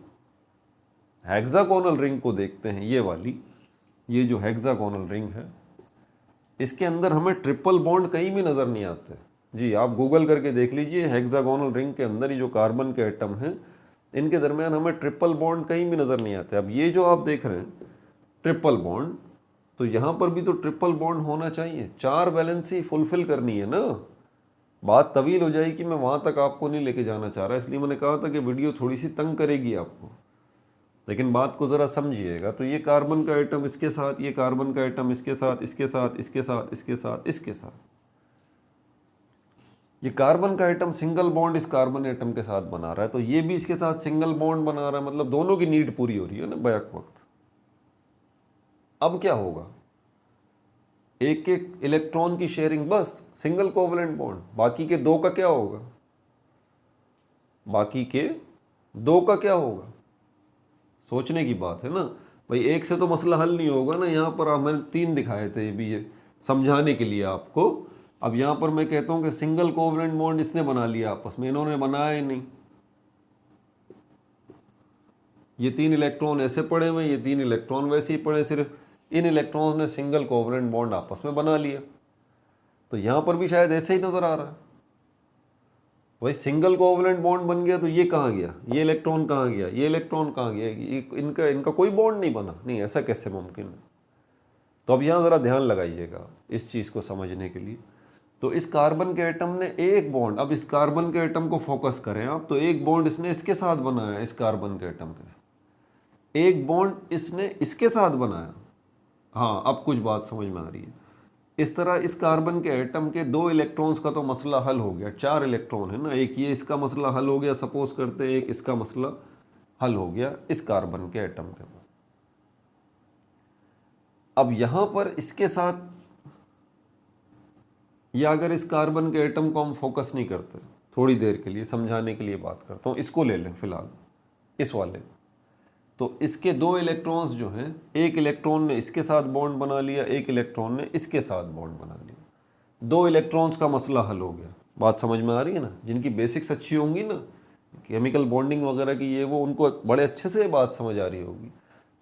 हेक्सागोनल रिंग को देखते हैं, ये वाली, ये जो हेक्सागोनल रिंग है, इसके अंदर हमें ट्रिपल बॉन्ड कहीं भी नज़र नहीं आते जी। आप गूगल करके देख लीजिए, हेक्सागोनल रिंग के अंदर ही जो कार्बन के एटम हैं इनके दरमियान हमें ट्रिपल बॉन्ड कहीं भी नज़र नहीं आते। अब ये जो आप देख रहे हैं ट्रिपल बॉन्ड, तो यहाँ पर भी तो ट्रिपल बॉन्ड होना चाहिए, 4 वैलेंसी फुलफिल करनी है ना। बात तवील हो जाएगी, मैं वहाँ तक आपको नहीं लेके जाना चाह रहा, इसलिए मैंने कहा था कि वीडियो थोड़ी सी तंग करेगी आपको, लेकिन बात को ज़रा समझिएगा। तो ये कार्बन का एटम इसके साथ, ये कार्बन का एटम इसके साथ, इसके साथ, इसके साथ, इसके साथ, इसके साथ, ये कार्बन का एटम सिंगल बॉन्ड इस कार्बन एटम के साथ बना रहा है, तो ये भी इसके साथ सिंगल बॉन्ड बना रहा है, मतलब दोनों की नीड पूरी हो रही है ना बैक वक्त। अब क्या होगा, एक एक इलेक्ट्रॉन की शेयरिंग, बस सिंगल कोवलेंट बॉन्ड। बाकी के 2 का क्या होगा, बाकी के 2 का क्या होगा? सोचने की बात है ना भाई, एक से तो मसला हल नहीं होगा ना। यहाँ पर मैंने 3 दिखाए थे भी ये समझाने के लिए आपको। अब यहाँ पर मैं कहता हूँ कि सिंगल कोवलेंट बॉन्ड इसने बना लिया आपस में, इन्होंने बनाया ही नहीं। ये 3 इलेक्ट्रॉन ऐसे पड़े हुए, ये 3 इलेक्ट्रॉन वैसे ही पड़े, सिर्फ इन इलेक्ट्रॉन्स ने सिंगल कोवलेंट बॉन्ड आपस में बना लिया। तो यहाँ पर भी शायद ऐसे ही नज़र आ रहा है भाई, सिंगल कोवलेंट बॉन्ड बन गया तो ये कहाँ गया, ये इलेक्ट्रॉन कहाँ गया, ये इलेक्ट्रॉन कहाँ गया, इनका कोई बॉन्ड नहीं बना। नहीं, ऐसा कैसे मुमकिन है? तो अब यहाँ ज़रा ध्यान लगाइएगा इस चीज़ को समझने के लिए। तो इस कार्बन के एटम ने एक बॉन्ड, अब इस कार्बन के एटम को फोकस करें आप, तो एक बॉन्ड इसने इसके साथ बनाया, इस कार्बन के एटम के साथ एक बॉन्ड इसने इसके साथ बनाया। हाँ, अब कुछ बात समझ में आ रही है। इस तरह इस कार्बन के एटम के 2 इलेक्ट्रॉन्स का तो मसला हल हो गया, 4 इलेक्ट्रॉन है ना, एक ये इसका मसला हल हो गया, सपोज करते हैं एक इसका मसला हल हो गया इस कार्बन के एटम के पास। अब यहां पर इसके साथ, या अगर इस कार्बन के एटम को हम फोकस नहीं करते, थोड़ी देर के लिए समझाने के लिए बात करता हूं, इसको ले लें फिलहाल, इस वाले। तो इसके 2 इलेक्ट्रॉन्स जो हैं, एक इलेक्ट्रॉन ने इसके साथ बॉन्ड बना लिया, एक इलेक्ट्रॉन ने इसके साथ बॉन्ड बना लिया, 2 इलेक्ट्रॉन्स का मसला हल हो गया। बात समझ में आ रही है ना? जिनकी बेसिक्स अच्छी होंगी ना, केमिकल बॉन्डिंग वगैरह की, ये वो उनको बड़े अच्छे से बात समझ आ रही होगी।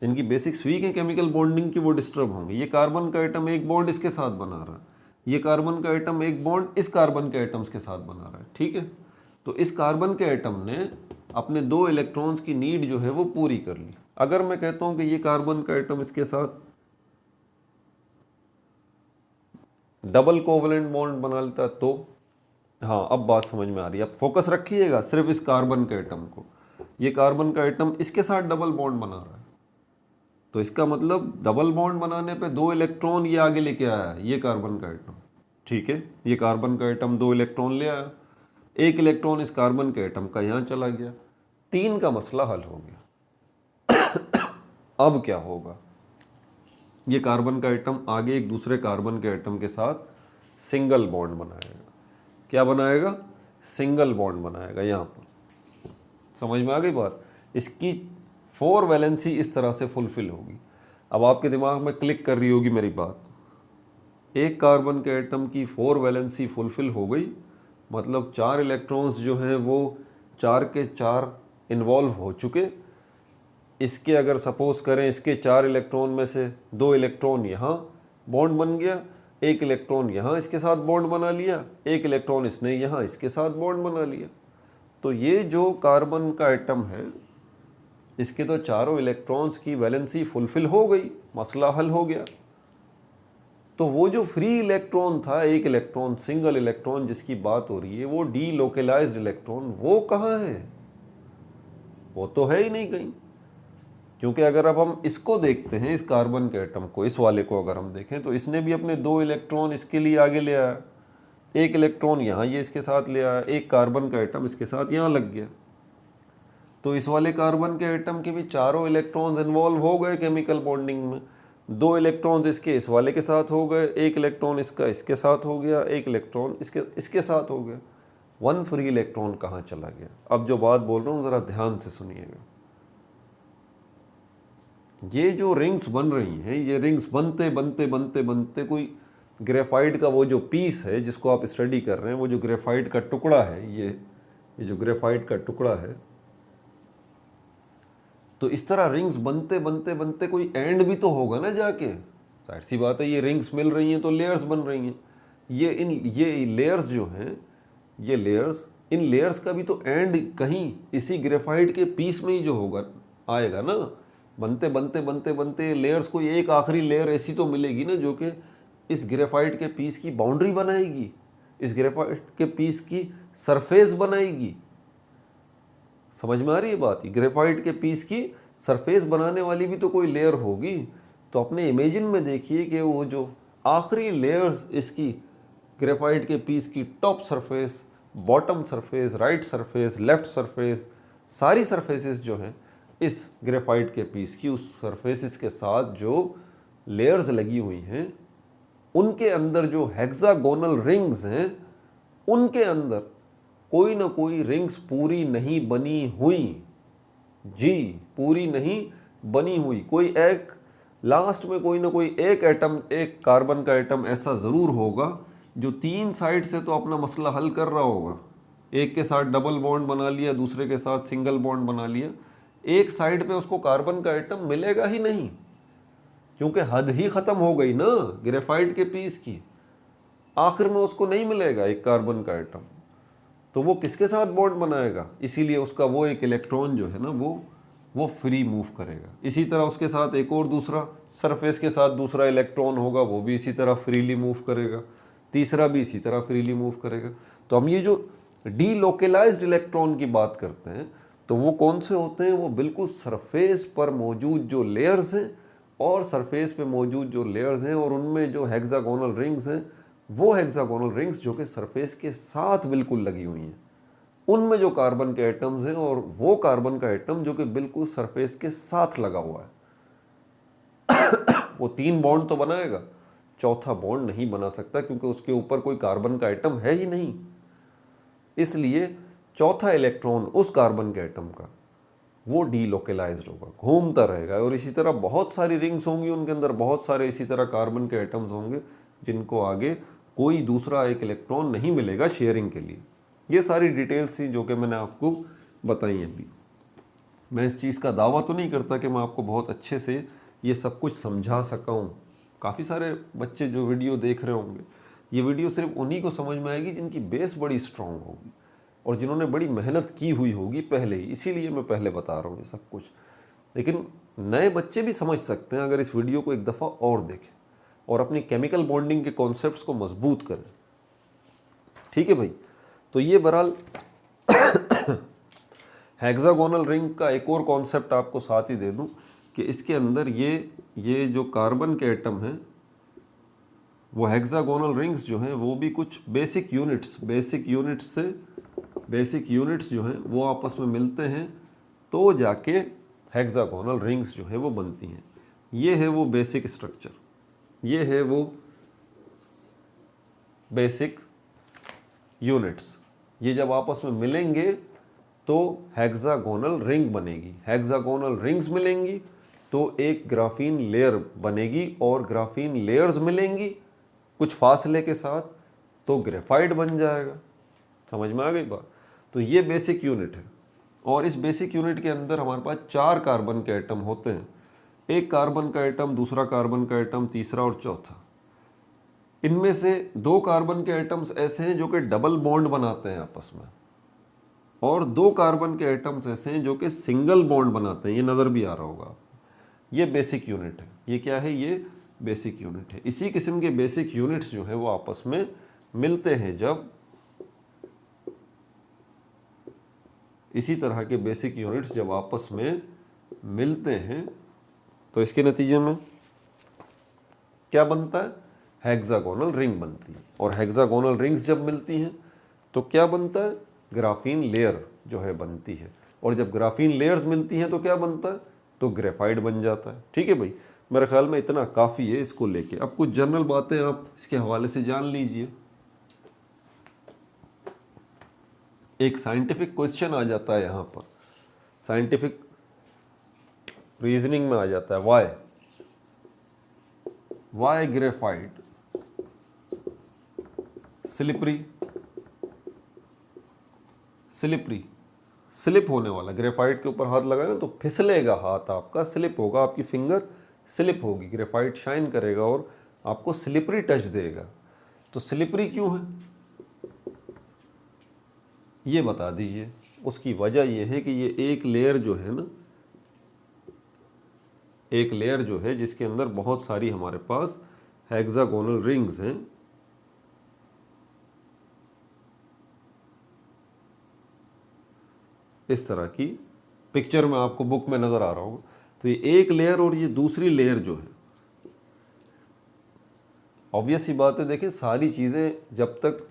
जिनकी बेसिक्स वीक है केमिकल बॉन्डिंग की, वो डिस्टर्ब होंगे। ये कार्बन का एटम एक बॉन्ड इसके साथ बना रहा है, ये कार्बन का एटम एक बॉन्ड इस कार्बन के एटम्स के साथ बना रहा है, ठीक है। तो इस कार्बन के एटम ने अपने 2 इलेक्ट्रॉन्स की नीड जो है वो पूरी कर ली। अगर मैं कहता हूं कि ये कार्बन का एटम इसके साथ डबल कोवलेंट बॉन्ड बना लेता, तो हाँ, अब बात समझ में आ रही है। अब फोकस रखिएगा सिर्फ इस कार्बन के एटम को। ये कार्बन का एटम इसके साथ डबल बॉन्ड बना रहा है, तो इसका मतलब डबल बॉन्ड बनाने पे 2 इलेक्ट्रॉन ये आगे लेके आया है, ये कार्बन का एटम, ठीक है। ये कार्बन का एटम 2 इलेक्ट्रॉन ले आया, एक इलेक्ट्रॉन इस कार्बन के एटम का यहाँ चला गया, 3 का मसला हल हो गया। अब क्या होगा, ये कार्बन का एटम आगे एक दूसरे कार्बन के एटम के साथ सिंगल बॉन्ड बनाएगा, क्या बनाएगा, सिंगल बॉन्ड बनाएगा। यहाँ पर समझ में आ गई बात। इसकी 4 वैलेंसी इस तरह से फुलफिल होगी। अब आपके दिमाग में क्लिक कर रही होगी मेरी बात, एक कार्बन के एटम की 4 वैलेंसी फुलफिल हो गई, मतलब 4 इलेक्ट्रॉन्स जो हैं वो 4 के 4 इन्वॉल्व हो चुके। इसके अगर सपोज करें इसके 4 इलेक्ट्रॉन में से 2 इलेक्ट्रॉन यहाँ बॉन्ड बन गया, 1 इलेक्ट्रॉन यहाँ इसके साथ बॉन्ड बना लिया, 1 इलेक्ट्रॉन इसने यहाँ इसके साथ बॉन्ड बना लिया। तो ये जो कार्बन का एटम है इसके तो चारों इलेक्ट्रॉन्स की वैलेंसी फुलफिल हो गई, मसला हल हो गया। तो वो जो फ्री इलेक्ट्रॉन था, एक इलेक्ट्रॉन, सिंगल इलेक्ट्रॉन जिसकी बात हो रही है, वो डीलोकलाइज्ड इलेक्ट्रॉन, वो कहाँ है? वो तो है ही नहीं कहीं। क्योंकि अगर अब हम इसको देखते हैं, इस कार्बन के एटम को, इस वाले को अगर हम देखें तो इसने भी अपने 2 इलेक्ट्रॉन इसके लिए आगे ले आया, 1 इलेक्ट्रॉन यहाँ ये इसके साथ ले आया, एक कार्बन का एटम इसके साथ यहाँ लग गया। तो इस वाले कार्बन के एटम के भी चारों इलेक्ट्रॉन्स इन्वॉल्व हो गए केमिकल बॉन्डिंग में। 2 इलेक्ट्रॉन्स इसके इस वाले के साथ हो गए, 1 इलेक्ट्रॉन इसका इसके साथ हो गया, 1 इलेक्ट्रॉन इसके साथ हो गया। 1 फ्री इलेक्ट्रॉन कहाँ चला गया? अब जो बात बोल रहा हूँ ज़रा ध्यान से सुनिएगा। ये जो रिंग्स बन रही हैं, ये रिंग्स बनते बनते बनते बनते कोई ग्रेफाइट का वो जो पीस है जिसको आप स्टडी कर रहे हैं, वो जो ग्रेफाइट का टुकड़ा है, ये जो ग्रेफाइट का टुकड़ा है, तो इस तरह रिंग्स बनते बनते बनते कोई एंड भी तो होगा ना जाके। जाहिर सी बात है, ये रिंग्स मिल रही हैं तो लेयर्स बन रही हैं। ये लेयर्स जो हैं, ये लेयर्स, इन लेयर्स का भी तो एंड कहीं इसी ग्रेफाइट के पीस में ही जो होगा आएगा ना। बनते बनते बनते बनते लेयर्स को एक आखिरी लेयर ऐसी तो मिलेगी ना जो कि इस ग्रेफाइट के पीस की बाउंड्री बनाएगी, इस ग्रेफाइट के पीस की सरफेस बनाएगी। समझ में आ रही है बात? ग्रेफाइट के पीस की सरफेस बनाने वाली भी तो कोई लेयर होगी। तो अपने इमेजिन में देखिए कि वो जो आखिरी लेयर्स इसकी ग्रेफाइट के पीस की, top surface, bottom surface, right surface, left surface, सारी सरफेसेस जो हैं इस ग्रेफाइट के पीस की, उस सरफेसेस के साथ जो लेयर्स लगी हुई हैं, उनके अंदर जो हेक्सागोनल रिंग्स हैं, उनके अंदर कोई ना कोई रिंग्स पूरी नहीं बनी हुई। जी, पूरी नहीं बनी हुई। कोई एक लास्ट में कोई ना कोई एक एटम, एक कार्बन का एटम ऐसा ज़रूर होगा जो 3 साइड से तो अपना मसला हल कर रहा होगा। एक के साथ डबल बॉन्ड बना लिया, दूसरे के साथ सिंगल बॉन्ड बना लिया, एक साइड पे उसको कार्बन का एटम मिलेगा ही नहीं, क्योंकि हद ही ख़त्म हो गई ना ग्रेफाइट के पीस की। आखिर में उसको नहीं मिलेगा एक कार्बन का एटम, तो वो किसके साथ बॉन्ड बनाएगा? इसीलिए उसका वो एक इलेक्ट्रॉन जो है ना वो फ्री मूव करेगा। इसी तरह उसके साथ एक और दूसरा सरफेस के साथ दूसरा इलेक्ट्रॉन होगा, वो भी इसी तरह फ्रीली मूव करेगा, तीसरा भी इसी तरह फ्रीली मूव करेगा। तो हम ये जो डीलोकलाइज्ड इलेक्ट्रॉन की बात करते हैं तो वो कौन से होते हैं? वो बिल्कुल सरफेस पर मौजूद जो लेयर्स हैं, और सरफेस पे मौजूद जो लेयर्स हैं और उनमें जो हेक्सागोनल रिंग्स हैं, वो हेक्सागोनल रिंग्स जो कि सरफेस के साथ बिल्कुल लगी हुई हैं, उनमें जो कार्बन के एटम्स हैं, और वो कार्बन का एटम जो कि बिल्कुल सरफेस के साथ लगा हुआ है, वो 3 बॉन्ड तो बनाएगा, चौथा बॉन्ड नहीं बना सकता क्योंकि उसके ऊपर कोई कार्बन का एटम है ही नहीं। इसलिए चौथा इलेक्ट्रॉन उस कार्बन के एटम का वो डीलोकलाइज्ड होगा, घूमता रहेगा। और इसी तरह बहुत सारी रिंग्स होंगी, उनके अंदर बहुत सारे इसी तरह कार्बन के एटम्स होंगे जिनको आगे कोई दूसरा एक इलेक्ट्रॉन नहीं मिलेगा शेयरिंग के लिए। ये सारी डिटेल्स थी जो कि मैंने आपको बताई हैं। अभी मैं इस चीज़ का दावा तो नहीं करता कि मैं आपको बहुत अच्छे से ये सब कुछ समझा सका हूँ। काफ़ी सारे बच्चे जो वीडियो देख रहे होंगे, ये वीडियो सिर्फ उन्हीं को समझ में आएगी जिनकी बेस बड़ी स्ट्रांग होगी और जिन्होंने बड़ी मेहनत की हुई होगी पहले ही। इसीलिए मैं पहले बता रहा हूँ ये सब कुछ। लेकिन नए बच्चे भी समझ सकते हैं अगर इस वीडियो को एक दफ़ा और देखें और अपनी केमिकल बॉन्डिंग के कॉन्सेप्ट्स को मजबूत करें। ठीक है भाई? तो ये बहरहाल हेक्सागोनल रिंग का एक और कॉन्सेप्ट आपको साथ ही दे दूं कि इसके अंदर ये जो कार्बन के एटम हैं, वो हेक्सागोनल रिंग्स जो हैं वो भी कुछ बेसिक यूनिट्स जो हैं वो आपस में मिलते हैं तो जाके हेक्सागोनल रिंग्स जो है वो बनती हैं। ये है वो बेसिक स्ट्रक्चर, ये है वो बेसिक यूनिट्स, ये जब आपस में मिलेंगे तो हेक्सागोनल रिंग बनेगी। हेक्सागोनल रिंग्स मिलेंगी तो एक ग्राफीन लेयर बनेगी और ग्राफीन लेयर्स मिलेंगी कुछ फासले के साथ तो ग्रेफाइट बन जाएगा। समझ में आ गई बात? तो ये बेसिक यूनिट है और इस बेसिक यूनिट के अंदर हमारे पास 4 कार्बन के एटम होते हैं। एक कार्बन का एटम, दूसरा कार्बन का एटम, तीसरा और चौथा। इनमें से 2 कार्बन के एटम्स ऐसे हैं जो कि डबल बॉन्ड बनाते हैं आपस में और 2 कार्बन के एटम्स ऐसे हैं जो कि सिंगल बॉन्ड बनाते हैं। ये नज़र भी आ रहा होगा आपको। ये बेसिक यूनिट है। ये क्या है? ये बेसिक यूनिट है। इसी किस्म के बेसिक यूनिट्स जो है वो आपस में मिलते हैं जब इसी तरह के बेसिक यूनिट्स जब आपस में मिलते हैं तो इसके नतीजे में क्या बनता है? हेक्सागोनल रिंग बनती है। और हेक्सागोनल रिंग्स जब मिलती हैं तो क्या बनता है? ग्राफीन लेयर जो है बनती है। और जब ग्राफीन लेयर्स मिलती हैं तो क्या बनता है? तो ग्रेफाइट बन जाता है। ठीक है भाई, मेरे ख्याल में इतना काफ़ी है इसको लेके। अब कुछ जनरल बातें आप इसके हवाले से जान लीजिए। एक साइंटिफिक क्वेश्चन आ जाता है यहाँ पर, साइंटिफिक रीजनिंग में आ जाता है, वाई ग्रेफाइट स्लिपरी स्लिप होने वाला। ग्रेफाइट के ऊपर हाथ लगाए ना तो फिसलेगा हाथ आपका, स्लिप होगा, आपकी फिंगर स्लिप होगी, ग्रेफाइट शाइन करेगा और आपको स्लिपरी टच देगा। तो स्लिपरी क्यों है ये बता दीजिए। उसकी वजह ये है कि ये एक लेयर जो है ना, एक लेयर जो है जिसके अंदर बहुत सारी हमारे पास हेक्सागोनल रिंग्स हैं। इस तरह की पिक्चर में आपको बुक में नज़र आ रहा होगा। तो ये एक लेयर और ये दूसरी लेयर जो है, ऑब्वियस सी बात है, देखिए सारी चीज़ें जब तक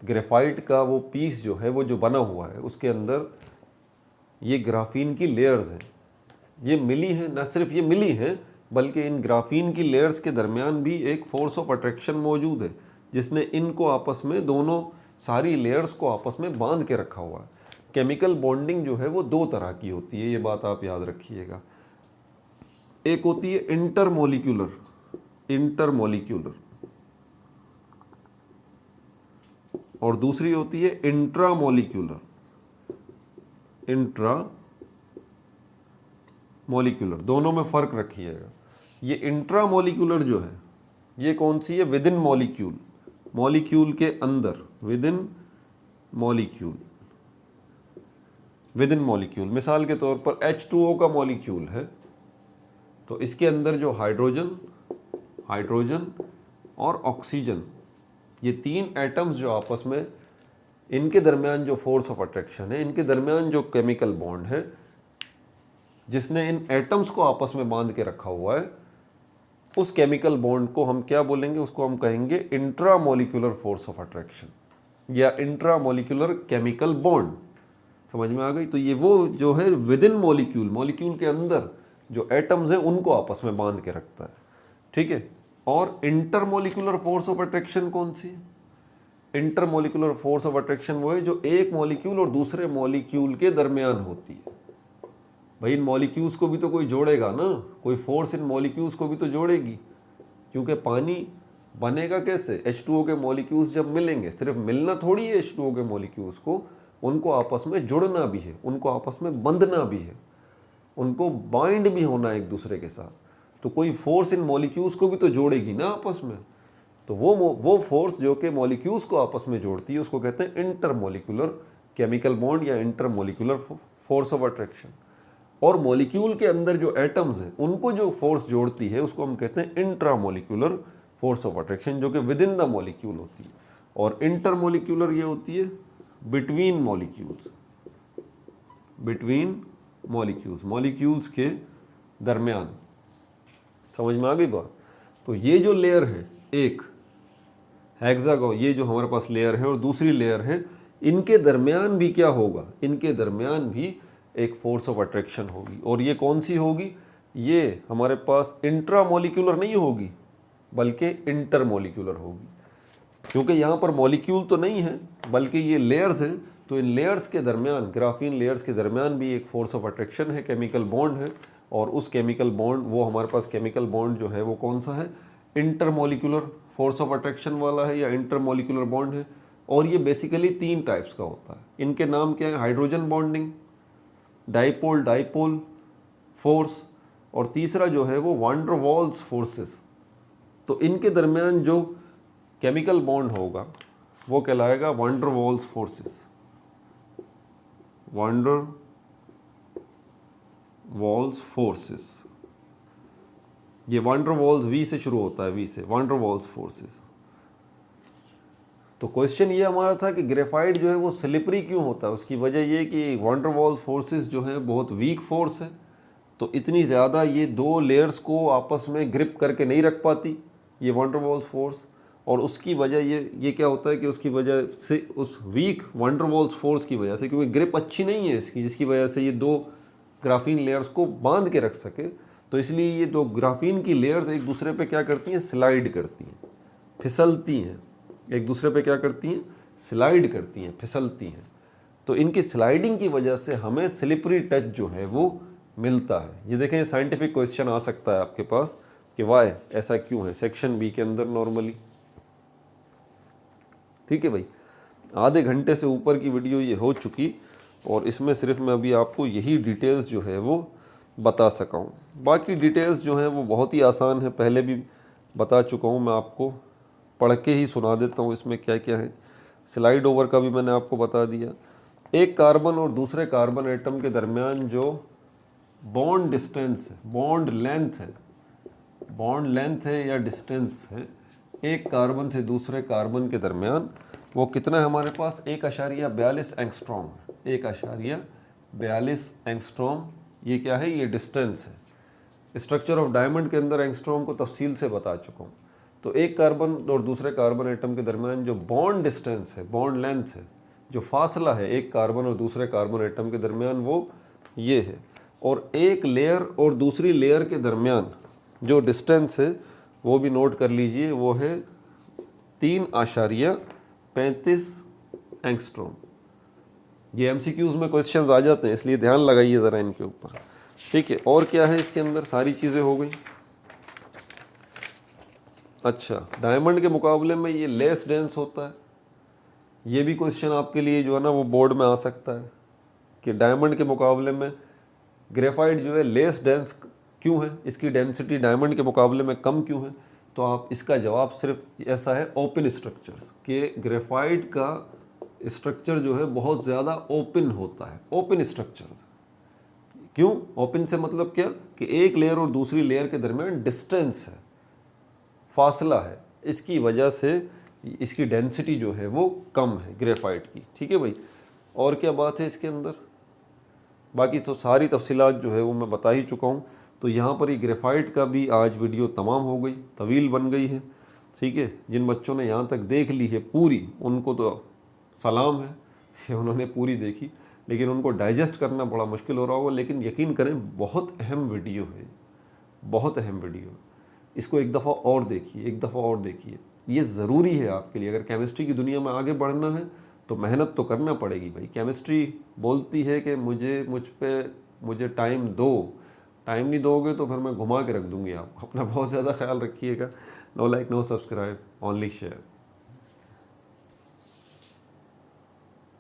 ग्रेफाइट का वो पीस जो है वो जो बना हुआ है उसके अंदर ये ग्राफीन की लेयर्स हैं, ये मिली हैं। न सिर्फ ये मिली हैं बल्कि इन ग्राफीन की लेयर्स के दरमियान भी एक फोर्स ऑफ अट्रैक्शन मौजूद है जिसने इनको आपस में, दोनों सारी लेयर्स को आपस में बांध के रखा हुआ है। केमिकल बॉन्डिंग जो है वो 2 तरह की होती है, ये बात आप याद रखिएगा। एक होती है इंटरमोलिक्यूलर और दूसरी होती है इंट्रामोलिक्यूलर। दोनों में फ़र्क रखिएगा। ये इंट्रामोलिक्यूलर जो है ये कौन सी है? विदिन मॉलिक्यूल के अंदर, विदिन मॉलिक्यूल। मिसाल के तौर पर H2O का मॉलिक्यूल है तो इसके अंदर जो हाइड्रोजन और ऑक्सीजन, ये 3 एटम्स जो आपस में, इनके दरमियान जो फोर्स ऑफ अट्रैक्शन है, इनके दरमियान जो केमिकल बॉन्ड है जिसने इन एटम्स को आपस में बांध के रखा हुआ है, उस केमिकल बॉन्ड को हम क्या बोलेंगे? उसको हम कहेंगे इंट्रामोलिक्यूलर फोर्स ऑफ अट्रैक्शन या इंट्रामोलिक्यूलर केमिकल बॉन्ड। समझ में आ गई? तो ये वो जो है विदिन मॉलिक्यूल के अंदर जो एटम्स हैं उनको आपस में बांध के रखता है। ठीक है। और इंटरमोलिक्यूलर फोर्स ऑफ अट्रैक्शन कौन सी है? इंटरमोलिक्यूलर फोर्स ऑफ अट्रैक्शन वो है जो एक मॉलिक्यूल और दूसरे मॉलिक्यूल के दरमियान होती है। भाई इन मॉलिक्यूल्स को भी तो कोई जोड़ेगा ना, कोई फोर्स इन मॉलिक्यूल्स को भी तो जोड़ेगी, क्योंकि पानी बनेगा कैसे? H2O के मॉलिक्यूल्स जब मिलेंगे, सिर्फ मिलना थोड़ी है H2O के मॉलिक्यूल्स को, उनको आपस में जुड़ना भी है, उनको आपस में बंधना भी है, उनको बाइंड भी होना है एक दूसरे के साथ। तो कोई फोर्स इन मॉलिक्यूल्स को भी तो जोड़ेगी ना आपस में। तो वो फोर्स जो कि मॉलिक्यूल्स को आपस में जोड़ती है उसको कहते हैं इंटरमोलिक्यूलर केमिकल बॉन्ड या इंटरमोलिक्यूलर फोर्स ऑफ अट्रैक्शन। और मॉलिक्यूल के अंदर जो एटम्स हैं उनको जो फोर्स जोड़ती है उसको हम कहते हैं इंट्रामोलिक्यूलर फोर्स ऑफ अट्रैक्शन, जो कि विद इन द मॉलिक्यूल होती है। और इंटरमोलिक्यूलर ये होती है बिटवीन मॉलिक्यूल्स के दरमियान। समझ में आ गई बात? तो ये जो लेयर है, एक हेक्सागोन, ये जो हमारे पास लेयर है और दूसरी लेयर है, इनके दरमियान भी क्या होगा? इनके दरमियान भी एक फोर्स ऑफ अट्रैक्शन होगी। और ये कौन सी होगी? ये हमारे पास इंट्रामोलिक्यूलर नहीं होगी बल्कि इंटरमोलिक्यूलर होगी। क्योंकि यहाँ पर मॉलिक्यूल तो नहीं है बल्कि ये लेयर्स हैं, तो इन लेयर्स के दरमियान, ग्राफीन लेयर्स के दरमियान भी एक फोर्स ऑफ अट्रैक्शन है, केमिकल बॉन्ड है। और उस केमिकल बॉन्ड, वो हमारे पास केमिकल बॉन्ड जो है वो कौन सा है, इंटरमोलिकुलर फोर्स ऑफ अट्रैक्शन वाला है या इंटरमोलिकुलर बॉन्ड है। और ये बेसिकली 3 टाइप्स का होता है। इनके नाम क्या है, hydrogen bonding, dipole dipole force, और तीसरा जो है वो वान डर वाल्स फोर्सेस। तो इनके दरमियान जो केमिकल बॉन्ड होगा वो कहलाएगा वान डर वाल्स फोर्सेस, वान डर वाल्स फोर्सेस। ये वान डर वाल्स वी से शुरू होता है, वी से, वान डर वाल्स फोर्सेस। तो क्वेश्चन ये हमारा था कि ग्रेफाइट जो है वो स्लिपरी क्यों होता है। उसकी वजह ये कि वान डर वाल्स फोर्सेस जो है बहुत वीक फोर्स है, तो इतनी ज़्यादा ये 2 लेयर्स को आपस में ग्रिप करके नहीं रख पाती ये वान डर वाल्स फोर्स। और उसकी वजह ये क्या होता है कि उसकी वजह से, उस वीक वान डर वाल्स फोर्स की वजह से, क्योंकि ग्रिप अच्छी नहीं है इसकी, जिसकी वजह से ये 2 ग्राफीन लेयर्स को बांध के रख सके, तो इसलिए ये 2 ग्राफीन की लेयर्स एक दूसरे पे क्या करती हैं, स्लाइड करती हैं, फिसलती हैं। एक दूसरे पे क्या करती हैं, स्लाइड करती हैं, फिसलती हैं। तो इनकी स्लाइडिंग की वजह से हमें स्लिपरी टच जो है वो मिलता है। ये देखें, साइंटिफिक क्वेश्चन आ सकता है आपके पास कि वाई, ऐसा क्यों है, सेक्शन बी के अंदर नॉर्मली। ठीक है भाई, आधे घंटे से ऊपर की वीडियो ये हो चुकी, और इसमें सिर्फ मैं अभी आपको यही डिटेल्स जो है वो बता सका हूँ। बाकी डिटेल्स जो हैं वो बहुत ही आसान है, पहले भी बता चुका हूँ मैं आपको, पढ़ के ही सुना देता हूँ इसमें क्या क्या है। स्लाइड ओवर का भी मैंने आपको बता दिया। एक कार्बन और दूसरे कार्बन एटम के दरमियान जो बॉन्ड डिस्टेंस है, बॉन्ड लेंथ है या डिस्टेंस है एक कार्बन से दूसरे कार्बन के दरमियान, वो कितना है हमारे पास, 1.42 एंगस्ट्रॉम। 1.42 एंगस्ट्रॉम, ये क्या है, ये डिस्टेंस है। स्ट्रक्चर ऑफ डायमंड के अंदर एंगस्ट्रॉम को तफसील से बता चुका हूँ। तो एक कार्बन और दूसरे कार्बन एटम के दरमियान जो बॉन्ड डिस्टेंस है, बॉन्ड लेंथ है, जो फासला है एक कार्बन और दूसरे कार्बन एटम के दरमियान, वो ये है। और एक लेयर और दूसरी लेयर के दरमियान जो डिस्टेंस है वो भी नोट कर लीजिए, वो है 3.35 एंगस्ट्रॉम। ये MCQs में क्वेश्चंस आ जाते हैं, इसलिए ध्यान लगाइए ज़रा इनके ऊपर। ठीक है, और क्या है इसके अंदर, सारी चीज़ें हो गई। अच्छा, डायमंड के मुकाबले में ये लेस डेंस होता है। ये भी क्वेश्चन आपके लिए जो है ना वो बोर्ड में आ सकता है कि डायमंड के मुकाबले में ग्रेफाइट जो है लेस डेंस क्यों है, इसकी डेंसिटी डायमंड के मुकाबले में कम क्यों है। तो आप इसका जवाब सिर्फ ऐसा है, ओपन स्ट्रक्चर्स, कि ग्रेफाइट का स्ट्रक्चर जो है बहुत ज़्यादा ओपन होता है। ओपन स्ट्रक्चर क्यों, ओपन से मतलब क्या कि एक लेयर और दूसरी लेयर के दरमियान डिस्टेंस है, फासला है, इसकी वजह से इसकी डेंसिटी जो है वो कम है ग्रेफाइट की। ठीक है भाई, और क्या बात है इसके अंदर, बाकी तो सारी तफसीलात जो है वो मैं बता ही चुका हूँ। तो यहाँ पर ये ग्रेफाइट का भी आज वीडियो तमाम हो गई, तवील बन गई है। ठीक है, जिन बच्चों ने यहाँ तक देख ली है पूरी, उनको तो सलाम है कि उन्होंने पूरी देखी, लेकिन उनको डाइजेस्ट करना बड़ा मुश्किल हो रहा होगा। लेकिन यकीन करें, बहुत अहम वीडियो है, बहुत अहम वीडियो। इसको एक दफ़ा और देखिए, एक दफ़ा और देखिए, ये ज़रूरी है आपके लिए। अगर केमिस्ट्री की दुनिया में आगे बढ़ना है तो मेहनत तो करना पड़ेगी भाई। केमिस्ट्री बोलती है कि मुझे टाइम दो, टाइम नहीं दोगे तो फिर मैं घुमा के रख दूंगी आपको। अपना बहुत ज़्यादा ख्याल रखिएगा। No like, no subscribe, only share.